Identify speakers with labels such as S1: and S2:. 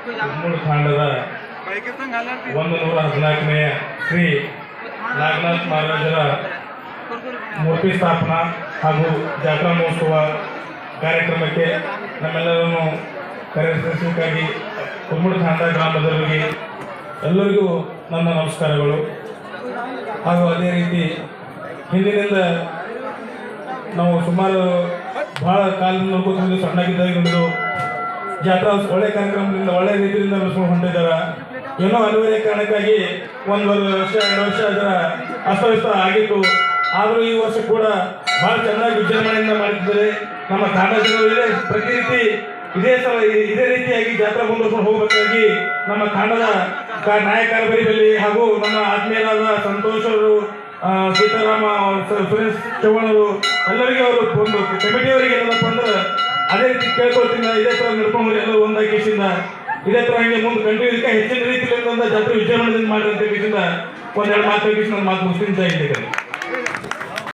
S1: ಮೂರು ತಾಂಡದ 114ನೇ ಶ್ರೀ ನಾಗನಾಥ ಮಹಾರಾಜರ ಮೂರ್ತಿ ಸ್ಥಾಪನಾ ಹಾಗೂ ಜಾತ್ರಾ ಮಹೋತ್ಸವ ಕಾರ್ಯಕ್ರಮಕ್ಕೆ ನಮ್ಮೆಲ್ಲರನ್ನು ಕರೆಸಿದ್ದಕ್ಕಾಗಿ ಕುಮ್ಮುಡು ತಾಂಡ ಗ್ರಾಮದವರಿಗೆ ಎಲ್ಲರಿಗೂ ನನ್ನ ನಮಸ್ಕಾರಗಳು. ಹಾಗೂ ಅದೇ ರೀತಿ ಹಿಂದಿನಿಂದ ನಾವು ಸುಮಾರು ಭಾಳ ಕಾಲದಿಂದ ನೋಡ್ಕೊಂಡು ಸಣ್ಣಗಿದ್ದಾಗ ಹಿಡಿದು ಜಾತ್ರಾ ಒಳ್ಳೆ ಕಾರ್ಯಕ್ರಮದಿಂದ ಒಳ್ಳೆ ರೀತಿಯಿಂದ ನಡೆಸ್ಕೊಂಡು ಹೊಂಟಿದ್ದಾರೆ. ಏನೋ ಅನಿವಾರ್ಯ ಕಾರಣಕ್ಕಾಗಿ 1 ವರ್ಷ 2 ವರ್ಷ ಅದರ ಅಸ್ತವ್ಯಸ್ತ ಆಗಿತ್ತು. ಆದರೂ ಈ ವರ್ಷ ಕೂಡ ಭಾಳ ಚೆನ್ನಾಗಿ ವಿಜೃಂಭಣೆಯಿಂದ ಮಾಡಿದ್ದಾರೆ. ನಮ್ಮ ತಾಂಡದ ಪ್ರತಿ ರೀತಿ ಇದೇ ರೀತಿಯಾಗಿ ಜಾತ್ರಾ ಮುಂದುವರ್ಸ್ಕೊಂಡು ಹೋಗಬೇಕಾಗಿ ನಮ್ಮ ತಾಂಡದ ನಾಯಕರಲ್ಲಿ ಹಾಗೂ ನಮ್ಮ ಆತ್ಮೀಯರಾದ ಸಂತೋಷ್ ಅವರು, ಸೀತಾರಾಮ, ಸುರೇಶ್ ಚೌಹಾಣ್ ಅವರು, ಎಲ್ಲರಿಗೆ ಅವರು ಒಂದು ಕಮಿಟಿಯವರಿಗೆ ಏನಪ್ಪ ಅಂದ್ರೆ ಅದೇ ರೀತಿ ಕೇಳ್ಕೊಳ್ತೀನಿ, ಇದೇ ಥರ ನಡ್ಕೊಂಡು ಎಲ್ಲರೂ ಒಂದಾಗಿ ಕೇಸಿಂದ ಇದೇ ಥರ ಹಂಗೆ ಮುಂದೆ ಕಂಟಿನ್ಯೂ ಹೆಚ್ಚಿನ ರೀತಿಯಲ್ಲಿ ಜಾತ್ರೆ ವಿಜೃಂಭಣೆಯಿಂದ ಮಾಡಿ ಅಂತ ಕೇಸಿಂದ ಒಂದೆರಡು ಮಾತು ಕೇಸಿ ನನ್ನ ಮಾತು ಮುಗಿಸ್ತೀನಿ.